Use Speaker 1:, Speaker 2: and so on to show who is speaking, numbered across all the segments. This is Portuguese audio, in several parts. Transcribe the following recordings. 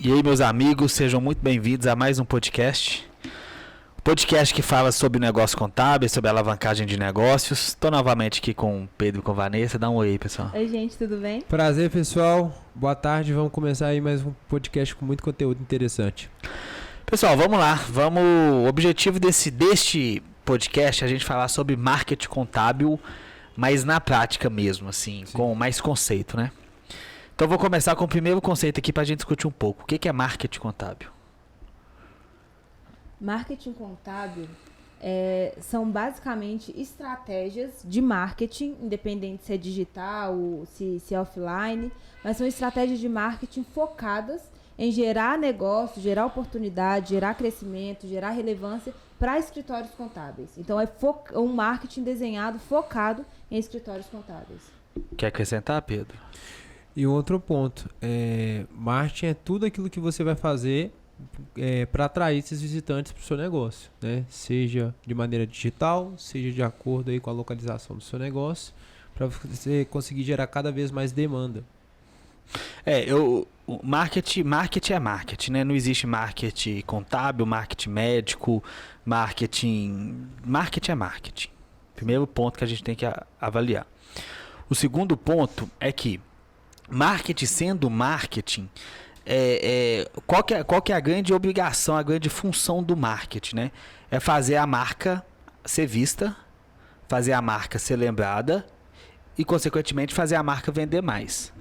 Speaker 1: E aí, meus amigos, sejam muito bem-vindos a mais um podcast. Podcast que fala sobre negócio contábil, sobre alavancagem de negócios. Estou novamente aqui com o Pedro e com a Vanessa. Dá um oi aí, pessoal.
Speaker 2: Oi, gente, tudo bem?
Speaker 3: Prazer, pessoal. Boa tarde. Vamos começar aí mais um podcast com muito conteúdo interessante.
Speaker 1: Pessoal, vamos lá. O objetivo deste podcast é a gente falar sobre marketing contábil, mas na prática mesmo, assim,
Speaker 3: Sim.
Speaker 1: com mais conceito, né? Então, vou começar com o primeiro conceito aqui para a gente discutir um pouco. O que é marketing contábil?
Speaker 2: Marketing contábil são basicamente estratégias de marketing, independente se é digital, se é offline, mas são estratégias de marketing focadas em gerar negócio, gerar oportunidade, gerar crescimento, gerar relevância para escritórios contábeis. Então, é um marketing desenhado, focado em escritórios contábeis.
Speaker 1: Quer acrescentar, Pedro?
Speaker 3: E um outro ponto, marketing é tudo aquilo que você vai fazer para atrair esses visitantes para o seu negócio, né? Seja de maneira digital, seja de acordo aí com a localização do seu negócio, para você conseguir gerar cada vez mais demanda.
Speaker 1: O marketing é marketing, né? Não existe marketing contábil, marketing médico, marketing é marketing. Primeiro ponto que a gente tem que avaliar. O segundo ponto é que marketing sendo marketing, qual que é a grande obrigação, a grande função do marketing, né? É fazer a marca ser vista, fazer a marca ser lembrada e, consequentemente, fazer a marca vender mais.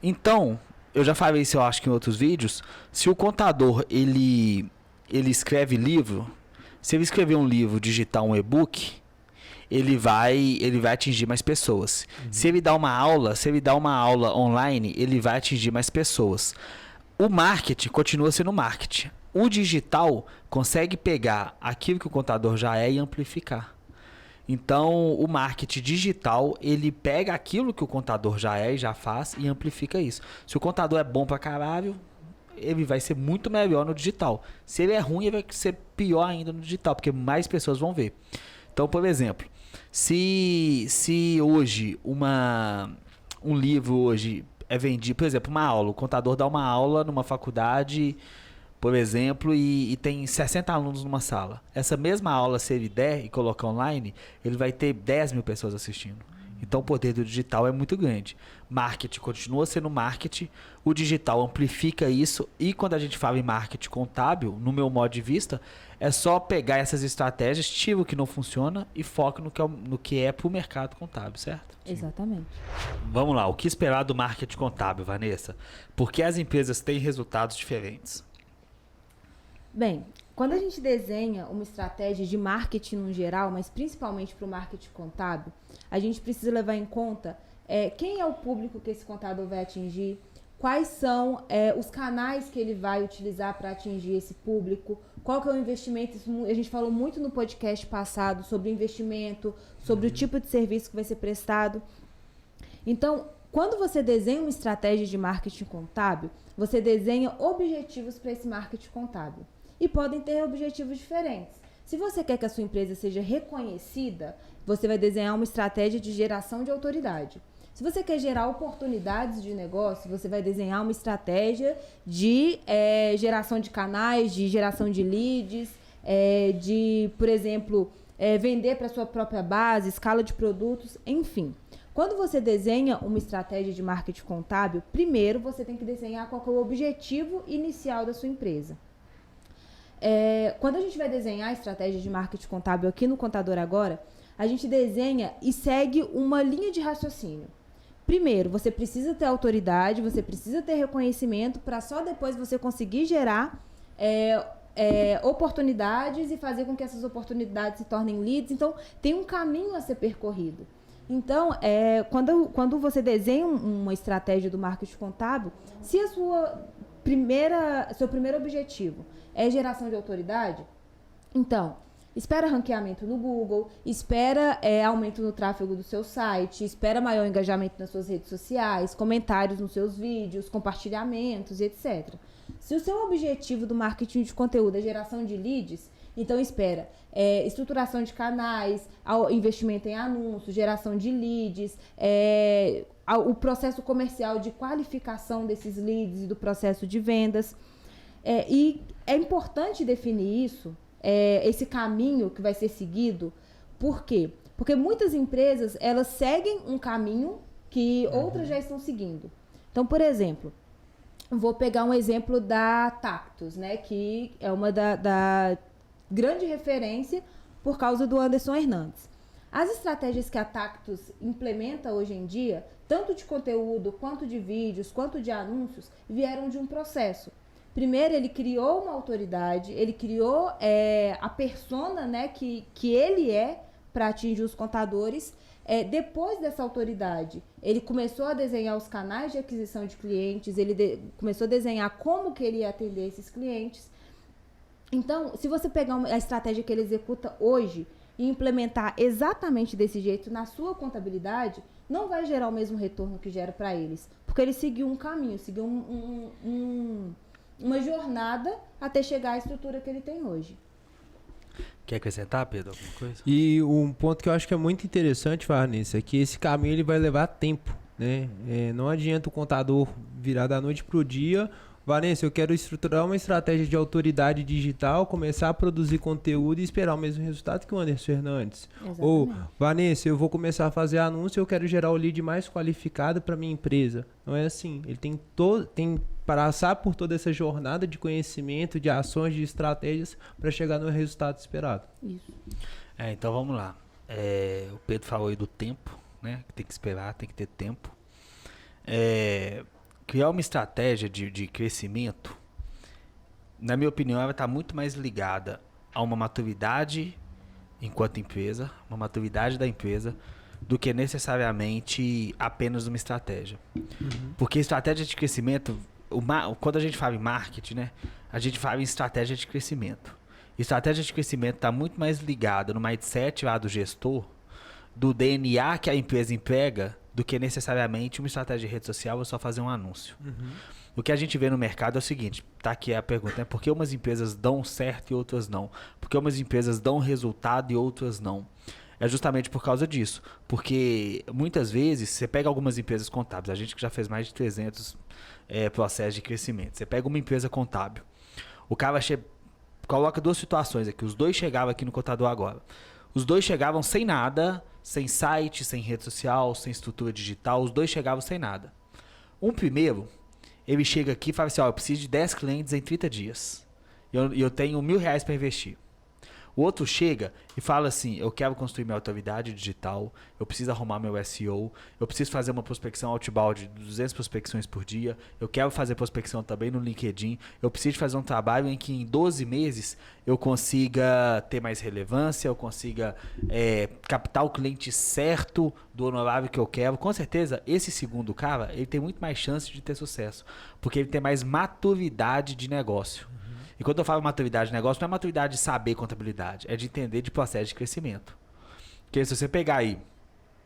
Speaker 1: Então, eu já falei isso, eu acho que em outros vídeos, se o contador ele escreve livro, se ele escrever um livro digital, um e-book, ele vai atingir mais pessoas. Uhum. Se ele dá uma aula online, ele vai atingir mais pessoas. O marketing continua sendo marketing. O digital consegue pegar aquilo que o contador já é e amplificar. Então, o marketing digital, ele pega aquilo que o contador já é e já faz e amplifica isso. Se o contador é bom pra caralho, ele vai ser muito melhor no digital. Se ele é ruim, ele vai ser pior ainda no digital, porque mais pessoas vão ver. Então, por exemplo, se hoje um livro hoje é vendido, por exemplo, uma aula, o contador dá uma aula numa faculdade, por exemplo, e tem 60 alunos numa sala. Essa mesma aula, se ele der e colocar online, ele vai ter 10 mil pessoas assistindo. Então, o poder do digital é muito grande. Marketing continua sendo marketing, o digital amplifica isso, e quando a gente fala em marketing contábil, no meu modo de vista, é só pegar essas estratégias, tira o que não funciona e foca no que é para o mercado contábil, certo?
Speaker 2: Exatamente.
Speaker 1: Vamos lá, o que esperar do marketing contábil, Vanessa? Por que as empresas têm resultados diferentes?
Speaker 2: Bem, quando a gente desenha uma estratégia de marketing no geral, mas principalmente para o marketing contábil, a gente precisa levar em conta quem é o público que esse contador vai atingir, quais são os canais que ele vai utilizar para atingir esse público, qual que é o investimento. A gente falou muito no podcast passado sobre investimento, sobre o tipo de serviço que vai ser prestado. Então, quando você desenha uma estratégia de marketing contábil, você desenha objetivos para esse marketing contábil. E podem ter objetivos diferentes. Se você quer que a sua empresa seja reconhecida, você vai desenhar uma estratégia de geração de autoridade. Se você quer gerar oportunidades de negócio, você vai desenhar uma estratégia de geração de canais, de geração de leads, de, por exemplo, vender para a sua própria base, escala de produtos, enfim. Quando você desenha uma estratégia de marketing contábil, primeiro você tem que desenhar qual que é o objetivo inicial da sua empresa. Quando a gente vai desenhar a estratégia de marketing contábil aqui no Contador Agora, a gente desenha e segue uma linha de raciocínio. Primeiro, você precisa ter autoridade, você precisa ter reconhecimento para só depois você conseguir gerar oportunidades e fazer com que essas oportunidades se tornem leads. Então, tem um caminho a ser percorrido. Então, quando você desenha uma estratégia do marketing contábil, se seu primeiro objetivo é geração de autoridade, então, espera ranqueamento no Google, espera aumento no tráfego do seu site, espera maior engajamento nas suas redes sociais, comentários nos seus vídeos, compartilhamentos, etc. Se o seu objetivo do marketing de conteúdo é geração de leads, então espera estruturação de canais, investimento em anúncios, geração de leads, o processo comercial de qualificação desses leads e do processo de vendas. E é importante definir isso, esse caminho que vai ser seguido. Por quê? Porque muitas empresas, elas seguem um caminho que outras já estão seguindo. Então, por exemplo, vou pegar um exemplo da Tactus, né, que é uma da grande referência por causa do Anderson Hernandes. As estratégias que a Tactus implementa hoje em dia, tanto de conteúdo, quanto de vídeos, quanto de anúncios, vieram de um processo. Primeiro, ele criou uma autoridade, ele criou a persona, né, que ele é para atingir os contadores. Depois dessa autoridade, ele começou a desenhar os canais de aquisição de clientes, ele começou a desenhar como que ele ia atender esses clientes. Então, se você pegar a estratégia que ele executa hoje e implementar exatamente desse jeito na sua contabilidade, não vai gerar o mesmo retorno que gera para eles. Porque ele seguiu um caminho, seguiu uma jornada até chegar à estrutura que ele tem hoje.
Speaker 1: Quer acrescentar, Pedro, alguma coisa?
Speaker 3: E um ponto que eu acho que é muito interessante, Vanessa, é que esse caminho ele vai levar tempo, né? Não adianta o contador virar da noite pro dia. Vanessa, eu quero estruturar uma estratégia de autoridade digital, começar a produzir conteúdo e esperar o mesmo resultado que o Anderson Hernandes.
Speaker 2: Exatamente.
Speaker 3: Ou, Vanessa, eu vou começar a fazer anúncio e eu quero gerar o lead mais qualificado para minha empresa. Não é assim. Ele tem passar por toda essa jornada de conhecimento, de ações, de estratégias para chegar no resultado esperado.
Speaker 2: Isso.
Speaker 1: Então vamos lá. O Pedro falou aí do tempo, né? Que tem que esperar, tem que ter tempo. Criar uma estratégia de crescimento, na minha opinião, ela está muito mais ligada a uma maturidade enquanto empresa, uma maturidade da empresa, do que necessariamente apenas uma estratégia. Porque estratégia de crescimento, quando a gente fala em marketing, né, a gente fala em estratégia de crescimento. Estratégia de crescimento está muito mais ligada no mindset lá do gestor, do DNA que a empresa emprega, do que necessariamente uma estratégia de rede social ou só fazer um anúncio. O que a gente vê no mercado é o seguinte, tá aqui a pergunta, né? Por que umas empresas dão certo e outras não? Por que umas empresas dão resultado e outras não? É justamente por causa disso. Porque muitas vezes, você pega algumas empresas contábeis, a gente que já fez mais de 300 processos de crescimento, você pega uma empresa contábil, o cara coloca duas situações aqui, os dois chegavam aqui no contador agora. Os dois chegavam sem nada, sem site, sem rede social, sem estrutura digital, os dois chegavam sem nada. Um primeiro, ele chega aqui e fala assim, eu preciso de 10 clientes em 30 dias. E eu tenho R$1.000 para investir. O outro chega e fala assim, eu quero construir minha autoridade digital, eu preciso arrumar meu SEO, eu preciso fazer uma prospecção outbound de 200 prospecções por dia, eu quero fazer prospecção também no LinkedIn, eu preciso fazer um trabalho em que em 12 meses eu consiga ter mais relevância, eu consiga captar o cliente certo do honorário que eu quero. Com certeza, esse segundo cara, ele tem muito mais chance de ter sucesso, porque ele tem mais maturidade de negócio. E quando eu falo maturidade de negócio, não é maturidade de saber contabilidade, é de entender de processo de crescimento. Porque se você pegar aí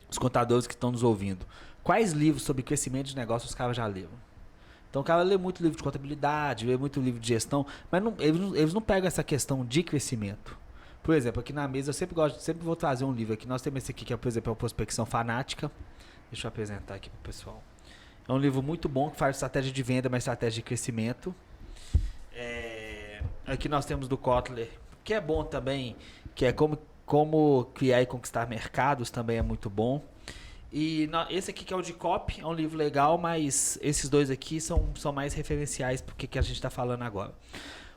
Speaker 1: os contadores que estão nos ouvindo, quais livros sobre crescimento de negócio os caras já leram? Então o cara lê muito livro de contabilidade, lê muito livro de gestão, mas eles não pegam essa questão de crescimento. Por exemplo, aqui na mesa eu sempre vou trazer um livro aqui. Nós temos esse aqui que é, por exemplo, a Prospecção Fanática. Deixa eu apresentar aqui para o pessoal. É um livro muito bom que faz estratégia de venda, mas estratégia de crescimento. Aqui nós temos do Kotler, que é bom também, que é como criar e conquistar mercados, também é muito bom. E esse aqui que é o de Copy, é um livro legal, mas esses dois aqui são mais referenciais para o que a gente está falando agora.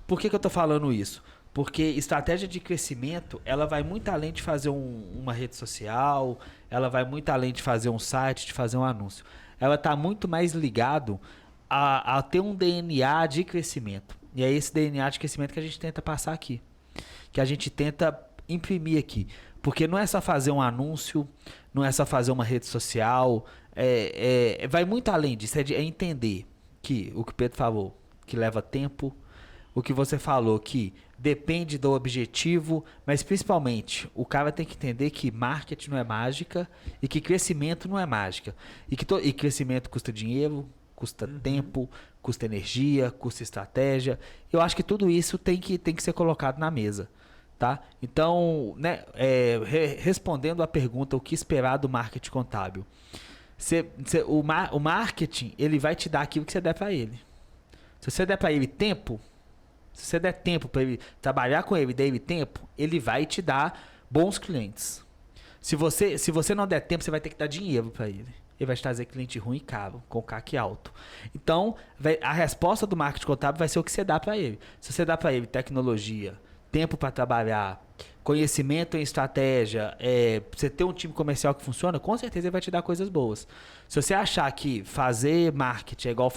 Speaker 1: Por que eu estou falando isso? Porque estratégia de crescimento, ela vai muito além de fazer uma rede social, ela vai muito além de fazer um site, de fazer um anúncio. Ela está muito mais ligado a ter um DNA de crescimento. E é esse DNA de crescimento que a gente tenta passar aqui. Que a gente tenta imprimir aqui. Porque não é só fazer um anúncio, não é só fazer uma rede social. Vai muito além disso. É entender que o que o Pedro falou, que leva tempo. O que você falou, que depende do objetivo. Mas principalmente, o cara tem que entender que marketing não é mágica. E que crescimento não é mágica. E crescimento custa dinheiro, custa tempo, custa energia, custa estratégia. Eu acho que tudo isso tem que ser colocado na mesa, tá? Então, né, respondendo à pergunta, o que esperar do marketing contábil? O marketing, ele vai te dar aquilo que você der para ele. Se você der para ele tempo, Se você der tempo para ele trabalhar com ele, der ele tempo, ele vai te dar bons clientes. Se você não der tempo, você vai ter que dar dinheiro para ele. Ele vai te trazer cliente ruim e caro, com CAC alto. Então, a resposta do marketing contábil vai ser o que você dá para ele. Se você dá para ele tecnologia, tempo para trabalhar, conhecimento em estratégia, você ter um time comercial que funciona, com certeza ele vai te dar coisas boas. Se você achar que fazer marketing é igual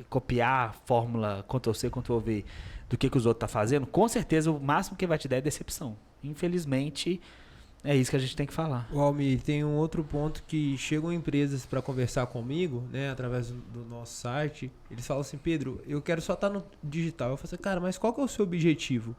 Speaker 1: copiar fórmula Ctrl+C, Ctrl+V do que os outros estão fazendo, com certeza o máximo que ele vai te dar é decepção. Infelizmente, é isso que a gente tem que falar.
Speaker 3: Almir, tem um outro ponto que chegam empresas para conversar comigo, né, através do nosso site. Eles falam assim: Pedro, eu quero só estar no digital. Eu falo assim: cara, mas qual que é o seu objetivo?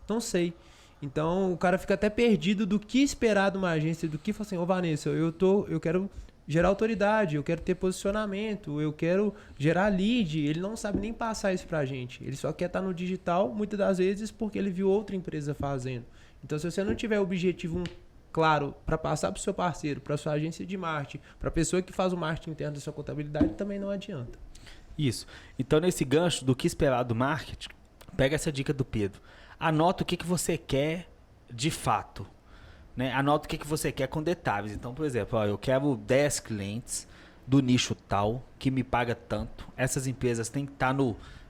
Speaker 3: Não sei. Então o cara fica até perdido do que esperar de uma agência, do que fala assim: ô Vanessa, eu quero gerar autoridade, eu quero ter posicionamento, eu quero gerar lead. Ele não sabe nem passar isso pra gente. Ele só quer estar no digital, muitas das vezes porque ele viu outra empresa fazendo. Então, se você não tiver objetivo claro para passar para o seu parceiro, para sua agência de marketing, para a pessoa que faz o marketing interno da sua contabilidade, também não adianta.
Speaker 1: Isso. Então, nesse gancho do que esperar do marketing, pega essa dica do Pedro. Anota o que você quer de fato. Né? Anota o que você quer com detalhes. Então, por exemplo, eu quero 10 clientes do nicho tal, que me paga tanto. Essas empresas têm que estar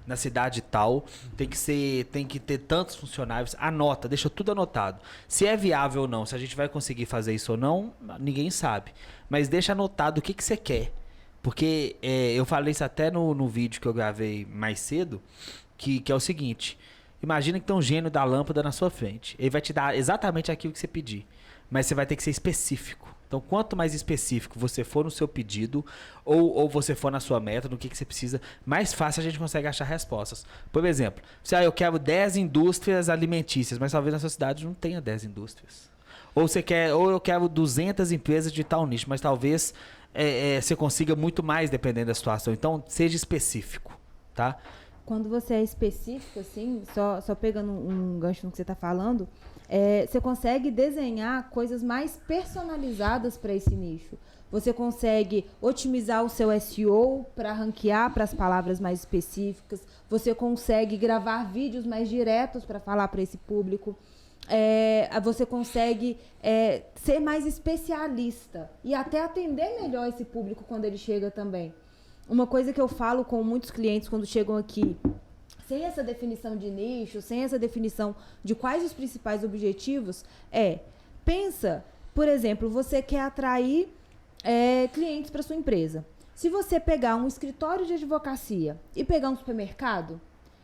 Speaker 1: na cidade tal, tem que ter tantos funcionários. Anota, deixa tudo anotado. Se é viável ou não, se a gente vai conseguir fazer isso ou não, ninguém sabe. Mas deixa anotado o que você quer. Porque eu falei isso até no vídeo que eu gravei mais cedo, que é o seguinte: imagina que tem um gênio da lâmpada na sua frente. Ele vai te dar exatamente aquilo que você pedir. Mas você vai ter que ser específico. Então, quanto mais específico você for no seu pedido, ou você for na sua meta, no que você precisa, mais fácil a gente consegue achar respostas. Por exemplo, se eu quero 10 indústrias alimentícias, mas talvez na sua cidade não tenha 10 indústrias. Ou eu quero 200 empresas de tal nicho, mas talvez você consiga muito mais dependendo da situação. Então, seja específico, tá?
Speaker 2: Quando você é específico, assim, só pegando um gancho no que você está falando, você consegue desenhar coisas mais personalizadas para esse nicho. Você consegue otimizar o seu SEO para ranquear para as palavras mais específicas. Você consegue gravar vídeos mais diretos para falar para esse público. Você consegue ser mais especialista e até atender melhor esse público quando ele chega também. Uma coisa que eu falo com muitos clientes quando chegam aqui, sem essa definição de nicho, sem essa definição de quais os principais objetivos, pensa, por exemplo, você quer atrair clientes para sua empresa. Se você pegar um escritório de advocacia e pegar um supermercado,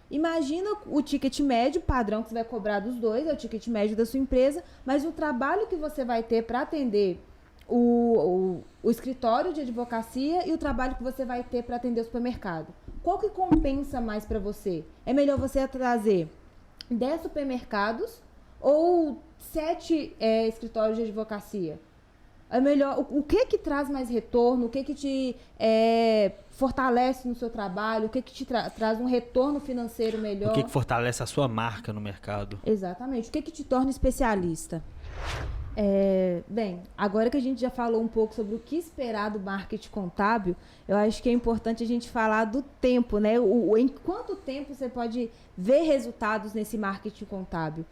Speaker 2: imagina o ticket médio padrão que você vai cobrar dos dois, é o ticket médio da sua empresa, mas o trabalho que você vai ter para atender o escritório de advocacia e o trabalho que você vai ter para atender o supermercado. Qual que compensa mais para você? É melhor você trazer 10 supermercados ou 7 escritórios de advocacia? É melhor, o que traz mais retorno? O que te fortalece no seu trabalho? O que te traz um retorno financeiro melhor?
Speaker 1: O que fortalece a sua marca no mercado?
Speaker 2: Exatamente. O que te torna especialista? Bem, agora que a gente já falou um pouco sobre o que esperar do marketing contábil, eu acho que é importante a gente falar do tempo, né? Em quanto tempo você pode ver resultados nesse marketing contábil?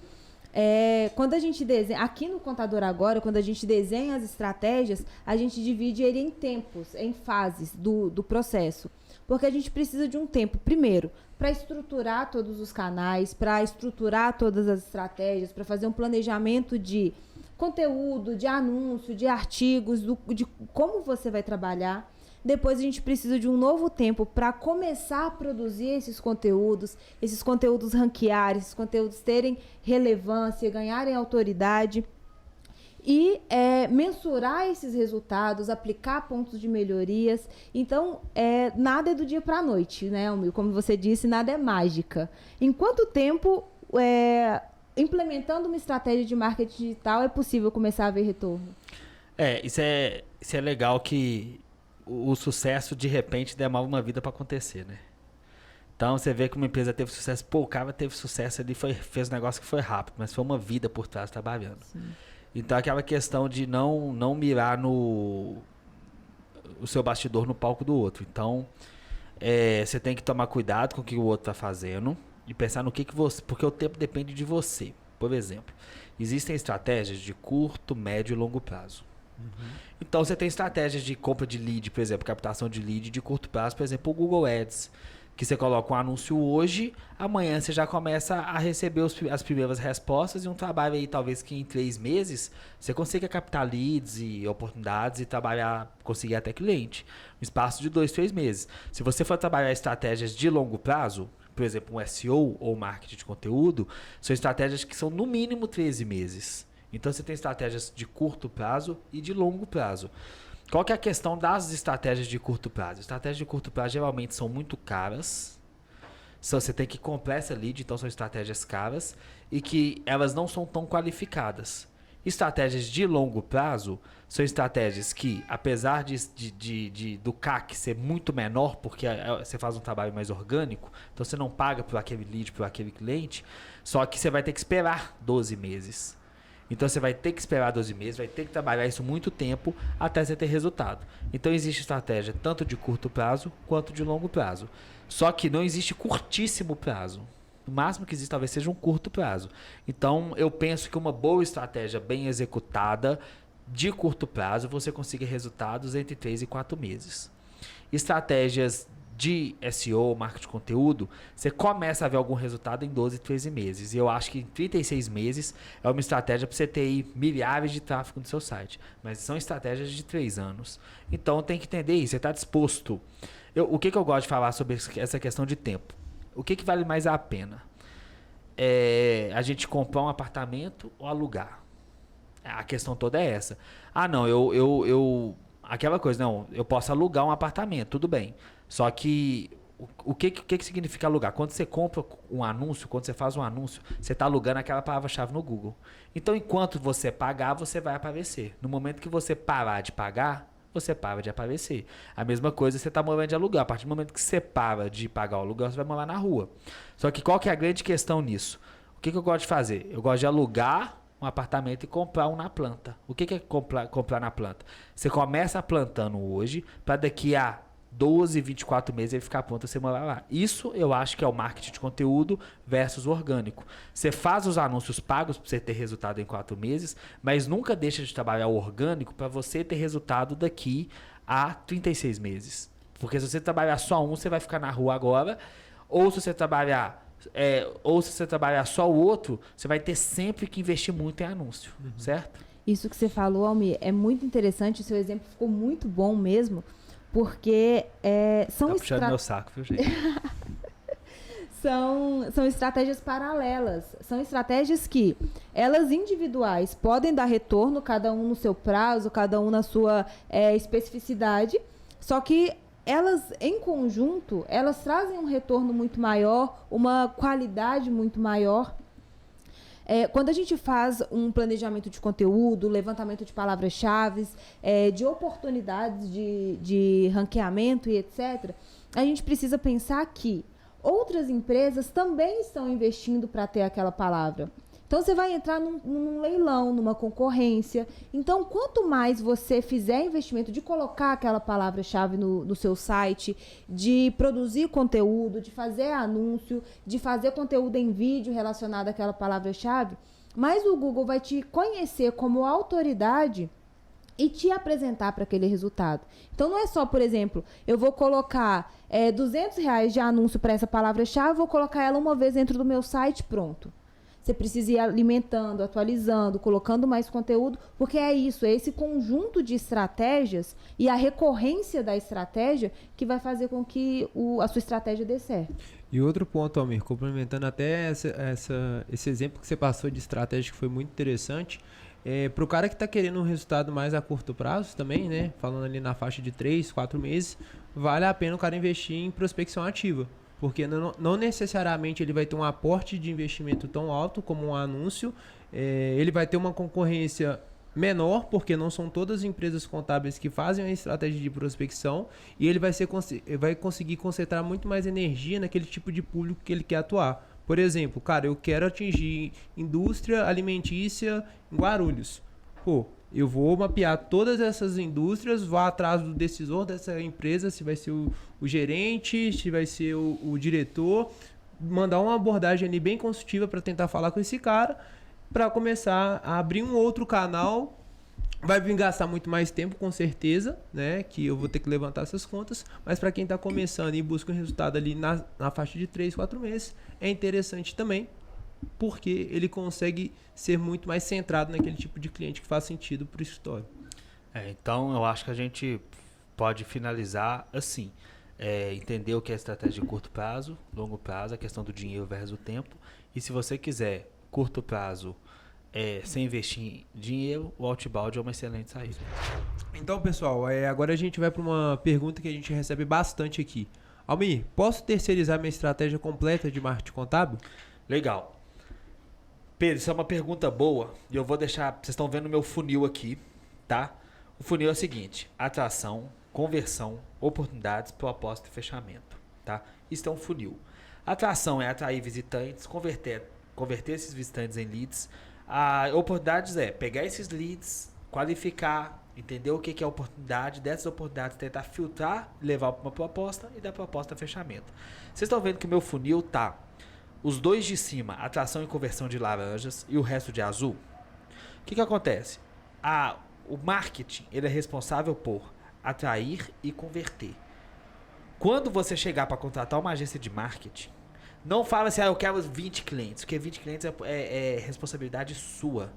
Speaker 2: Quando a gente desenha, aqui no Contador Agora, quando a gente desenha as estratégias, a gente divide ele em tempos, em fases do processo. Porque a gente precisa de um tempo, primeiro, para estruturar todos os canais, para estruturar todas as estratégias, para fazer um planejamento de conteúdo, de anúncio, de artigos, de como você vai trabalhar. Depois a gente precisa de um novo tempo para começar a produzir esses conteúdos ranquearem, esses conteúdos terem relevância, ganharem autoridade e mensurar esses resultados, aplicar pontos de melhorias. Então, nada é do dia para a noite, né, Almir? Como você disse, nada é mágica. Em quanto tempo, implementando uma estratégia de marketing digital, é possível começar a ver retorno?
Speaker 1: Isso é legal que o sucesso, de repente, demora uma vida para acontecer, né? Então, você vê que uma empresa teve sucesso. O cara teve sucesso ali, fez um negócio que foi rápido, mas foi uma vida por trás trabalhando.
Speaker 2: Sim.
Speaker 1: Então, aquela questão de não mirar o seu bastidor no palco do outro. Então, você tem que tomar cuidado com o que o outro está fazendo. e pensar no que você... Porque o tempo depende de você. Por exemplo, existem estratégias de curto, médio e longo prazo. Então você tem estratégias de compra de lead, por exemplo, captação de lead de curto prazo, por exemplo, o Google Ads, que você coloca um anúncio hoje, amanhã você já começa a receber as primeiras respostas e um trabalho aí talvez que em 3 meses você consiga captar leads e oportunidades e trabalhar, conseguir até cliente. No espaço de 2, 3 meses. Se você for trabalhar estratégias de longo prazo, por exemplo, um SEO ou marketing de conteúdo, são estratégias que são no mínimo 13 meses. Então você tem estratégias de curto prazo e de longo prazo. Qual que é a questão das estratégias de curto prazo? Estratégias de curto prazo geralmente são muito caras. Você tem que comprar essa lead, então são estratégias caras e que elas não são tão qualificadas. Estratégias de longo prazo são estratégias que, apesar do CAC ser muito menor, porque você faz um trabalho mais orgânico, então você não paga por aquele lead, por aquele cliente, só que você vai ter que esperar 12 meses. Então você vai ter que esperar 12 meses, vai ter que trabalhar isso muito tempo até você ter resultado. Então existe estratégia tanto de curto prazo quanto de longo prazo. Só que não existe curtíssimo prazo. O máximo que existe talvez seja um curto prazo. Então eu penso que uma boa estratégia bem executada de curto prazo você consiga resultados entre 3 e 4 meses. Estratégias de SEO, marketing de conteúdo, você começa a ver algum resultado em 12, 13 meses. E eu acho que em 36 meses é uma estratégia para você ter aí milhares de tráfego no seu site. Mas são estratégias de 3 anos. Então tem que entender isso. Você está disposto. O que eu gosto de falar sobre essa questão de tempo? O que vale mais a pena? A gente comprar um apartamento ou alugar? A questão toda é essa. Ah, não, aquela coisa, não, eu posso alugar um apartamento, tudo bem. Só que o que significa alugar? Quando você compra um anúncio, quando você faz um anúncio, você está alugando aquela palavra-chave no Google. Então, enquanto você pagar, você vai aparecer. No momento que você parar de pagar, você para de aparecer. A mesma coisa você está morando de aluguel. A partir do momento que você para de pagar o aluguel, você vai morar na rua. Só que qual que é a grande questão nisso? O que eu gosto de fazer? Eu gosto de alugar um apartamento e comprar um na planta. O que é comprar na planta? Você começa plantando hoje para daqui a 12, 24 meses ele ficar pronto, você morar lá. Isso eu acho que é o marketing de conteúdo versus o orgânico. Você faz os anúncios pagos para você ter resultado em 4 meses, mas nunca deixa de trabalhar o orgânico para você ter resultado daqui a 36 meses. Porque se você trabalhar só um, você vai ficar na rua agora, ou se você trabalhar só o outro, você vai ter sempre que investir muito em anúncio, certo?
Speaker 2: Isso que você falou, Almir, é muito interessante, o seu exemplo ficou muito bom mesmo, porque são
Speaker 1: puxando meu saco, viu, gente?
Speaker 2: são estratégias paralelas. São estratégias que elas individuais podem dar retorno, cada um no seu prazo, cada um na sua especificidade, só que elas, em conjunto, elas trazem um retorno muito maior, uma qualidade muito maior. Quando a gente faz um planejamento de conteúdo, levantamento de palavras-chave, de oportunidades de ranqueamento e etc., a gente precisa pensar que outras empresas também estão investindo para ter aquela palavra. Então, você vai entrar num leilão, numa concorrência. Então, quanto mais você fizer investimento de colocar aquela palavra-chave no seu site, de produzir conteúdo, de fazer anúncio, de fazer conteúdo em vídeo relacionado àquela palavra-chave, mais o Google vai te conhecer como autoridade e te apresentar para aquele resultado. Então, não é só, por exemplo, eu vou colocar R$200 de anúncio para essa palavra-chave, vou colocar ela uma vez dentro do meu site, pronto. Você precisa ir alimentando, atualizando, colocando mais conteúdo, porque é esse conjunto de estratégias e a recorrência da estratégia que vai fazer com que a sua estratégia dê certo.
Speaker 3: E outro ponto, Almir, complementando até esse exemplo que você passou de estratégia que foi muito interessante, para o cara que está querendo um resultado mais a curto prazo também, né? Falando ali na faixa de 3, 4 meses, vale a pena o cara investir em prospecção ativa. Porque não necessariamente ele vai ter um aporte de investimento tão alto como um anúncio, ele vai ter uma concorrência menor, porque não são todas as empresas contábeis que fazem a estratégia de prospecção, e ele vai conseguir concentrar muito mais energia naquele tipo de público que ele quer atuar. Por exemplo, cara, eu quero atingir indústria alimentícia em Guarulhos. Eu vou mapear todas essas indústrias, vou atrás do decisor dessa empresa, se vai ser o gerente, se vai ser o diretor, mandar uma abordagem ali bem consultiva para tentar falar com esse cara, para começar a abrir um outro canal. Vai vir gastar muito mais tempo, com certeza, né? Que eu vou ter que levantar essas contas. Mas para quem está começando e busca um resultado ali na faixa de 3, 4 meses, é interessante também, porque ele consegue ser muito mais centrado naquele tipo de cliente que faz sentido para o escritório.
Speaker 1: Então, eu acho que a gente pode finalizar assim. Entender o que é estratégia de curto prazo, longo prazo, a questão do dinheiro versus o tempo. E se você quiser curto prazo, sem investir dinheiro, o outbound é uma excelente saída.
Speaker 3: Então, pessoal, agora a gente vai para uma pergunta que a gente recebe bastante aqui. Almir, posso terceirizar minha estratégia completa de marketing contábil?
Speaker 1: Legal. Pedro, isso é uma pergunta boa e eu vou deixar... Vocês estão vendo o meu funil aqui, tá? O funil é o seguinte: atração, conversão, oportunidades, proposta e fechamento, tá? Isso é um funil. Atração é atrair visitantes, converter esses visitantes em leads. A oportunidades é pegar esses leads, qualificar, entender o que é a oportunidade, dessas oportunidades tentar filtrar, levar para uma proposta e da proposta a fechamento. Vocês estão vendo que o meu funil tá os dois de cima, atração e conversão, de laranjas, e o resto de azul. O que acontece? O marketing, ele é responsável por atrair e converter. Quando você chegar para contratar uma agência de marketing, não fala assim, eu quero 20 clientes, porque 20 clientes é responsabilidade sua.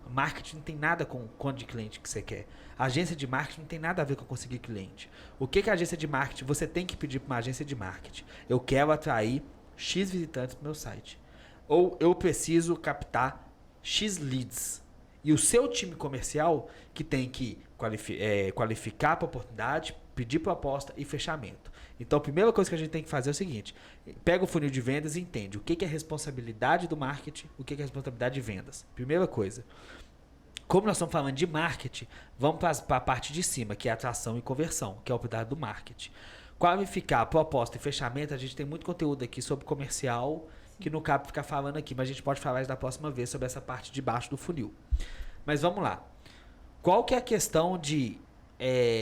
Speaker 1: Marketing não tem nada com o quanto de cliente que você quer. A agência de marketing não tem nada a ver com conseguir cliente. O que a agência de marketing, você tem que pedir para uma agência de marketing? Eu quero atrair X visitantes para o meu site. Ou eu preciso captar X leads. E o seu time comercial que tem que qualificar para oportunidade, pedir proposta e fechamento. Então, a primeira coisa que a gente tem que fazer é o seguinte: pega o funil de vendas e entende o que é responsabilidade do marketing, o que é responsabilidade de vendas. Primeira coisa. Como nós estamos falando de marketing, vamos para a parte de cima, que é atração e conversão, que é a oportunidade do marketing. Qualificar, proposta e fechamento, a gente tem muito conteúdo aqui sobre comercial, que não cabe ficar falando aqui, mas a gente pode falar isso da próxima vez sobre essa parte de baixo do funil. Mas vamos lá. Qual que é a questão de...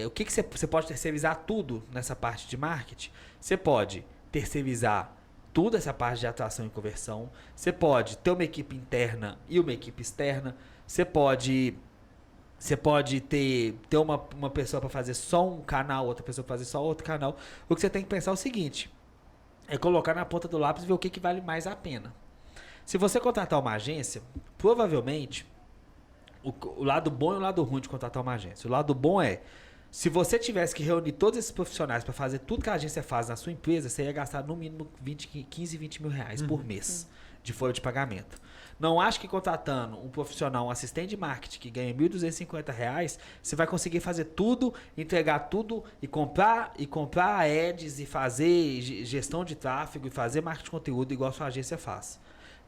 Speaker 1: o que você pode terceirizar tudo nessa parte de marketing? Você pode terceirizar tudo essa parte de atração e conversão. Você pode ter uma equipe interna e uma equipe externa. Você pode ter uma pessoa para fazer só um canal, outra pessoa para fazer só outro canal. O que você tem que pensar é o seguinte: é colocar na ponta do lápis e ver o que vale mais a pena. Se você contratar uma agência, provavelmente, o lado bom e o lado ruim de contratar uma agência. O lado bom é, se você tivesse que reunir todos esses profissionais para fazer tudo que a agência faz na sua empresa, você ia gastar no mínimo 15, 20 mil reais por mês de folha de pagamento. Não acho que contratando um profissional, um assistente de marketing que ganha R$ 1.250, você vai conseguir fazer tudo, entregar tudo e comprar ads e fazer gestão de tráfego e fazer marketing de conteúdo igual a sua agência faz.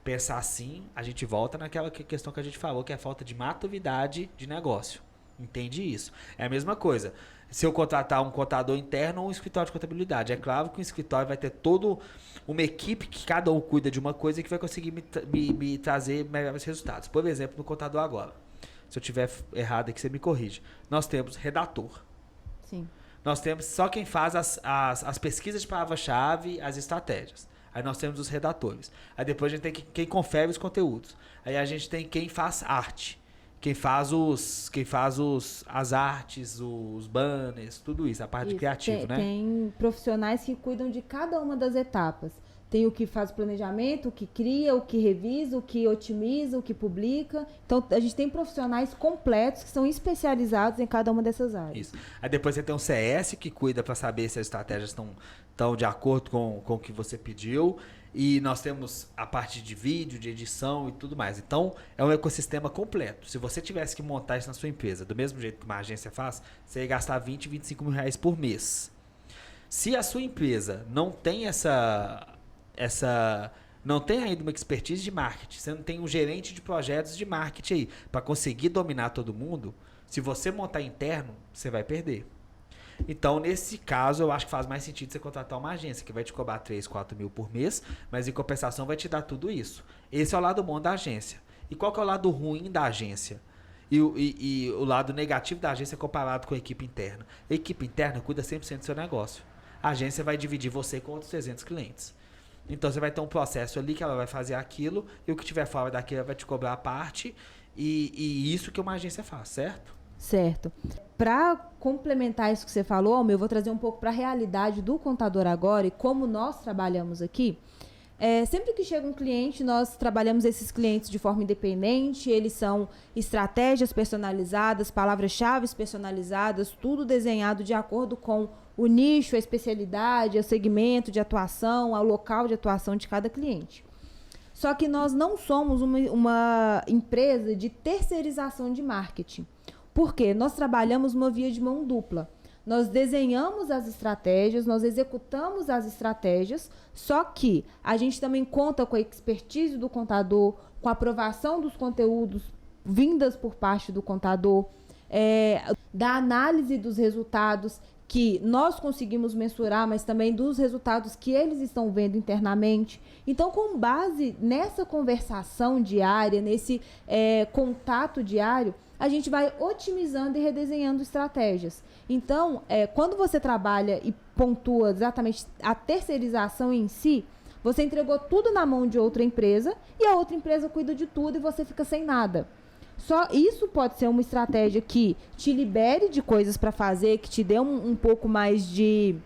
Speaker 1: Pensar assim, a gente volta naquela questão que a gente falou, que é a falta de maturidade de negócio. Entende isso? É a mesma coisa. Se eu contratar um contador interno ou um escritório de contabilidade, é claro que o escritório vai ter toda uma equipe que cada um cuida de uma coisa e que vai conseguir me trazer melhores resultados. Por exemplo, no contador agora. Se eu tiver errado aqui, você me corrige. Nós temos redator.
Speaker 2: Sim.
Speaker 1: Nós temos só quem faz as pesquisas de palavra-chave, as estratégias. Aí nós temos os redatores. Aí depois a gente tem quem confere os conteúdos. Aí a gente tem quem faz arte. Quem faz as artes, os banners, tudo isso, a parte de criativo, né?
Speaker 2: Tem profissionais que cuidam de cada uma das etapas. Tem o que faz o planejamento, o que cria, o que revisa, o que otimiza, o que publica. Então, a gente tem profissionais completos que são especializados em cada uma dessas áreas.
Speaker 1: Isso. Aí depois você tem um CS que cuida para saber se as estratégias estão de acordo com o que você pediu. E nós temos a parte de vídeo, de edição e tudo mais. Então, é um ecossistema completo. Se você tivesse que montar isso na sua empresa, do mesmo jeito que uma agência faz, você ia gastar 20, 25 mil reais por mês. Se a sua empresa não tem não tem ainda uma expertise de marketing, você não tem um gerente de projetos de marketing aí para conseguir dominar todo mundo, se você montar interno, você vai perder. Então, nesse caso, eu acho que faz mais sentido você contratar uma agência que vai te cobrar 3, 4 mil por mês, mas em compensação vai te dar tudo isso. Esse é o lado bom da agência. E qual que é o lado ruim da agência? E o lado negativo da agência comparado com a equipe interna. A equipe interna cuida 100% do seu negócio. A agência vai dividir você com outros 300 clientes. Então você vai ter um processo ali que ela vai fazer aquilo e o que tiver fora daquilo ela vai te cobrar a parte e isso que uma agência faz, certo?
Speaker 2: Certo. Para complementar isso que você falou, Almir, eu vou trazer um pouco para a realidade do contador agora e como nós trabalhamos aqui. Sempre que chega um cliente, nós trabalhamos esses clientes de forma independente, eles são estratégias personalizadas, palavras-chave personalizadas, tudo desenhado de acordo com o nicho, a especialidade, o segmento de atuação, o local de atuação de cada cliente. Só que nós não somos uma empresa de terceirização de marketing. Por quê? Nós trabalhamos uma via de mão dupla. Nós desenhamos as estratégias, nós executamos as estratégias, só que a gente também conta com a expertise do contador, com a aprovação dos conteúdos vindas por parte do contador, da análise dos resultados que nós conseguimos mensurar, mas também dos resultados que eles estão vendo internamente. Então, com base nessa conversação diária, nesse contato diário, a gente vai otimizando e redesenhando estratégias. Então, quando você trabalha e pontua exatamente a terceirização em si, você entregou tudo na mão de outra empresa e a outra empresa cuida de tudo e você fica sem nada. Só isso pode ser uma estratégia que te libere de coisas para fazer, que te dê um pouco mais de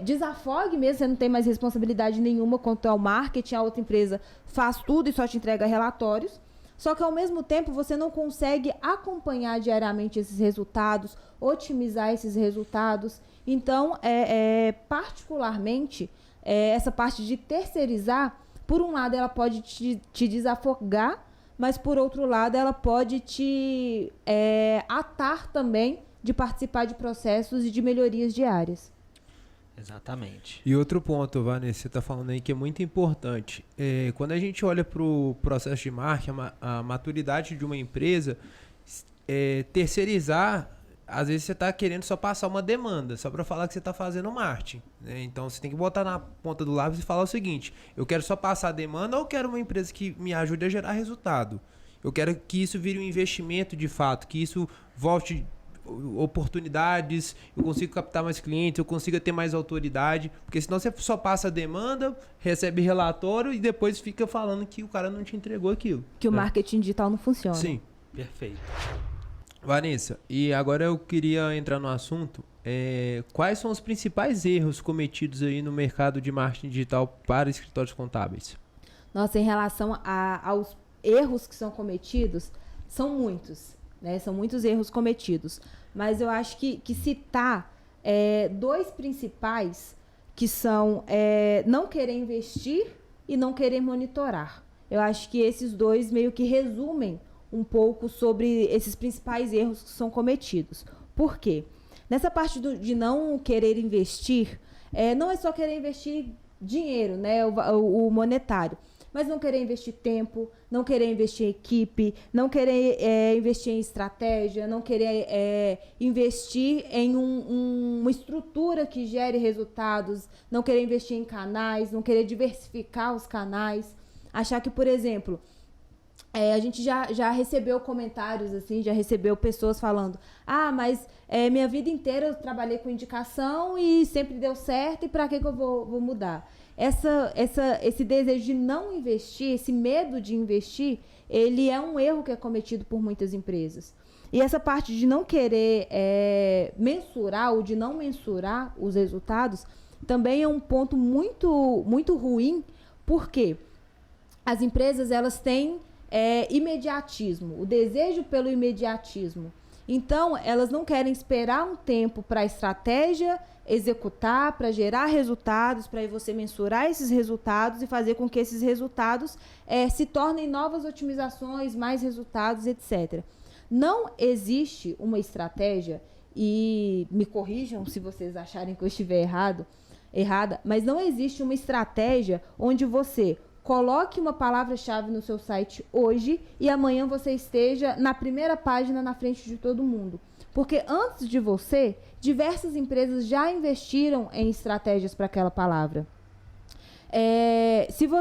Speaker 2: desafogue mesmo, você não tem mais responsabilidade nenhuma quanto ao marketing, a outra empresa faz tudo e só te entrega relatórios. Só que, ao mesmo tempo, você não consegue acompanhar diariamente esses resultados, otimizar esses resultados. Então, particularmente, essa parte de terceirizar, por um lado, ela pode te desafogar, mas, por outro lado, ela pode te atar também de participar de processos e de melhorias diárias.
Speaker 1: Exatamente.
Speaker 3: E outro ponto, Vanessa, você está falando aí que é muito importante. Quando a gente olha para o processo de marketing, a maturidade de uma empresa, terceirizar, às vezes você está querendo só passar uma demanda, só para falar que você está fazendo marketing, né? Então você tem que botar na ponta do lápis e falar o seguinte: eu quero só passar a demanda ou eu quero uma empresa que me ajude a gerar resultado? Eu quero que isso vire um investimento de fato, que isso volte oportunidades, eu consigo captar mais clientes, eu consigo ter mais autoridade, porque senão você só passa a demanda, recebe relatório e depois fica falando que o cara não te entregou aquilo.
Speaker 2: Que o marketing digital não funciona.
Speaker 3: Sim.
Speaker 1: Perfeito.
Speaker 3: Vanessa, e agora eu queria entrar no assunto, quais são os principais erros cometidos aí no mercado de marketing digital para escritórios contábeis?
Speaker 2: Nossa, em relação aos erros que são cometidos, são muitos. Né? São muitos erros cometidos. Mas eu acho que citar dois principais, que são não querer investir e não querer monitorar. Eu acho que esses dois meio que resumem um pouco sobre esses principais erros que são cometidos. Por quê? Nessa parte de não querer investir, não é só querer investir dinheiro, né? O monetário. Mas não querer investir tempo, não querer investir em equipe, não querer investir em estratégia, não querer investir em uma estrutura que gere resultados, não querer investir em canais, não querer diversificar os canais. Achar que, por exemplo, a gente já recebeu comentários, assim, já recebeu pessoas falando: mas minha vida inteira eu trabalhei com indicação e sempre deu certo, e para que eu vou mudar? Esse desejo de não investir, esse medo de investir, ele é um erro que é cometido por muitas empresas. E essa parte de não querer mensurar ou de não mensurar os resultados também é um ponto muito, muito ruim, porque as empresas elas têm imediatismo, o desejo pelo imediatismo. Então, elas não querem esperar um tempo para a estratégia executar, para gerar resultados, para você mensurar esses resultados e fazer com que esses resultados se tornem novas otimizações, mais resultados, etc. Não existe uma estratégia, e me corrijam se vocês acharem que eu estiver errada, mas não existe uma estratégia onde você coloque uma palavra-chave no seu site hoje e amanhã você esteja na primeira página na frente de todo mundo. Porque antes de você, diversas empresas já investiram em estratégias para aquela palavra.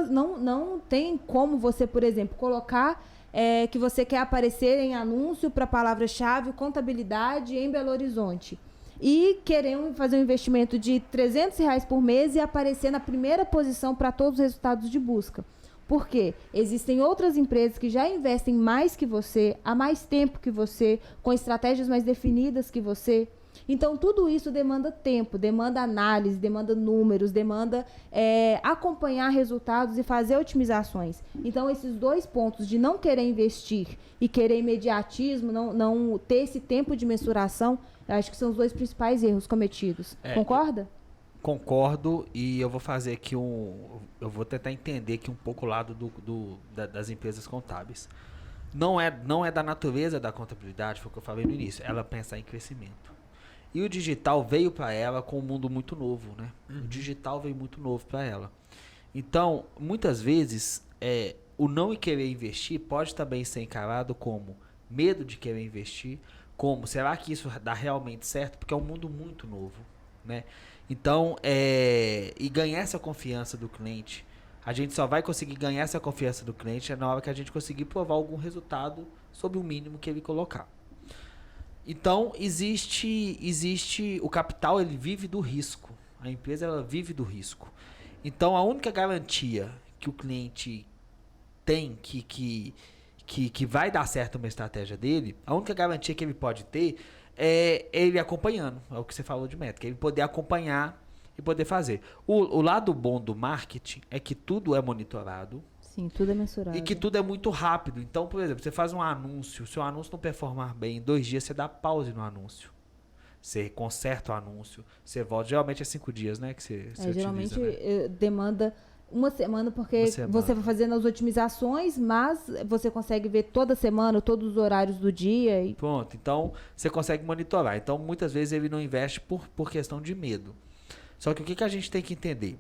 Speaker 2: Não tem como você, por exemplo, colocar que você quer aparecer em anúncio para a palavra-chave contabilidade em Belo Horizonte. e querer fazer um investimento de R$ 300 por mês e aparecer na primeira posição para todos os resultados de busca. Por quê? Existem outras empresas que já investem mais que você, há mais tempo que você, com estratégias mais definidas que você. Então, tudo isso demanda tempo, demanda análise, demanda números, demanda acompanhar resultados e fazer otimizações. Então, esses dois pontos de não querer investir e querer imediatismo, não ter esse tempo de mensuração, eu acho que são os dois principais erros cometidos. Concorda?
Speaker 1: Concordo, e eu vou fazer aqui eu vou tentar entender aqui um pouco o lado das empresas contábeis. Não é da natureza da contabilidade, foi o que eu falei no início, ela pensar em crescimento. E o digital veio para ela com um mundo muito novo, né? O digital veio muito novo para ela. Então, muitas vezes, o não querer investir pode também ser encarado como medo de querer investir, como, será que isso dá realmente certo? Porque é um mundo muito novo, né? Então, e ganhar essa confiança do cliente, a gente só vai conseguir ganhar essa confiança do cliente na hora que a gente conseguir provar algum resultado sobre o mínimo que ele colocar. Então, existe o capital, ele vive do risco. A empresa, ela vive do risco. Então, a única garantia que o cliente tem que vai dar certo uma estratégia dele, a única garantia que ele pode ter é ele acompanhando. É o que você falou de métrica. Ele poder acompanhar e poder fazer. O lado bom do marketing é que tudo é monitorado.
Speaker 2: Sim, tudo é mensurado.
Speaker 1: E que tudo é muito rápido. Então, por exemplo, você faz um anúncio, se o anúncio não performar bem, em 2 dias você dá pause no anúncio. Você conserta o anúncio, você volta. Geralmente é 5 dias, né? Que você
Speaker 2: geralmente
Speaker 1: utiliza, né?
Speaker 2: Demanda uma semana, porque você vai fazendo as otimizações, mas você consegue ver toda semana, todos os horários do dia.
Speaker 1: Pronto, então você consegue monitorar. Então, muitas vezes ele não investe por questão de medo. Só que o que a gente tem que entender?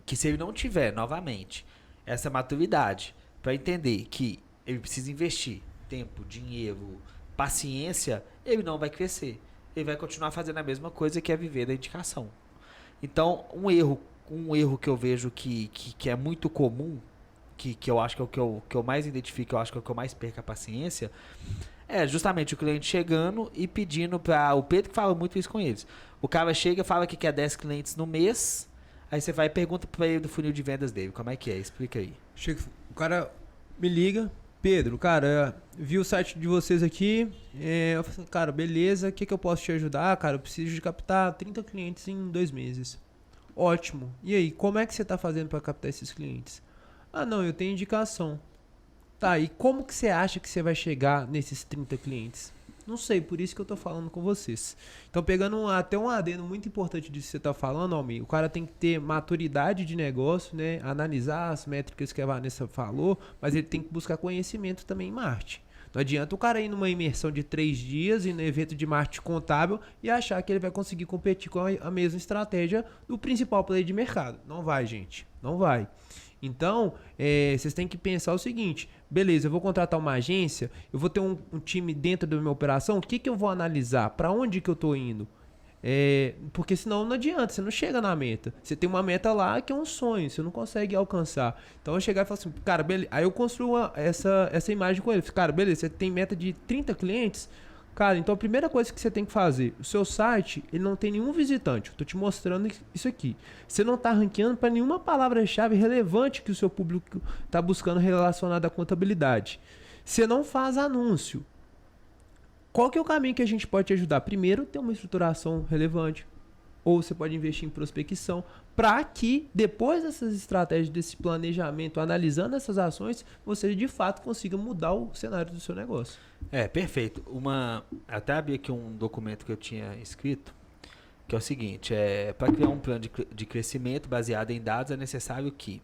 Speaker 1: Que se ele não tiver, novamente, essa maturidade para entender que ele precisa investir tempo, dinheiro, paciência, ele não vai crescer. Ele vai continuar fazendo a mesma coisa, que é viver da indicação. Então, um erro que eu vejo que é muito comum, que eu acho que é o que eu mais identifico, eu acho que é o que eu mais perco a paciência, é justamente o cliente chegando e pedindo para... O Pedro que fala muito isso com eles. O cara chega e fala que quer 10 clientes no mês. Aí você vai e pergunta pra ele do funil de vendas dele. Como é que é? Explica aí.
Speaker 3: O cara me liga. Pedro, cara, vi o site de vocês aqui. Eu falo assim, cara, beleza. O que eu posso te ajudar? Cara, eu preciso de captar 30 clientes em 2 meses. Ótimo. E aí, como é que você tá fazendo pra captar esses clientes? Ah, não, eu tenho indicação. Tá, e como que você acha que você vai chegar nesses 30 clientes? Não sei, por isso que eu tô falando com vocês. Então, pegando até um adendo muito importante disso que você tá falando, Almir, o cara tem que ter maturidade de negócio, né? Analisar as métricas que a Vanessa falou, mas ele tem que buscar conhecimento também em marketing. Não adianta o cara ir numa imersão de 3 dias e no evento de marketing contábil e achar que ele vai conseguir competir com a mesma estratégia do principal player de mercado. Não vai, gente. Não vai. Então, vocês têm que pensar o seguinte, beleza, eu vou contratar uma agência, eu vou ter um time dentro da minha operação, o que eu vou analisar? Para onde que eu estou indo? Porque senão não adianta, você não chega na meta. Você tem uma meta lá que é um sonho, você não consegue alcançar. Então eu chegar e falar assim, cara, beleza. Aí eu construo essa imagem com ele. Cara, beleza, você tem meta de 30 clientes. Cara, então a primeira coisa que você tem que fazer, o seu site, ele não tem nenhum visitante. Eu tô te mostrando isso aqui. Você não tá ranqueando para nenhuma palavra-chave relevante que o seu público tá buscando relacionada à contabilidade. Você não faz anúncio. Qual que é o caminho que a gente pode te ajudar? Primeiro, ter uma estruturação relevante. Ou você pode investir em prospecção, para que depois dessas estratégias, desse planejamento, analisando essas ações, você de fato consiga mudar o cenário do seu negócio.
Speaker 1: Perfeito. Até abri aqui um documento que eu tinha escrito, que é o seguinte, para criar um plano de crescimento baseado em dados, é necessário que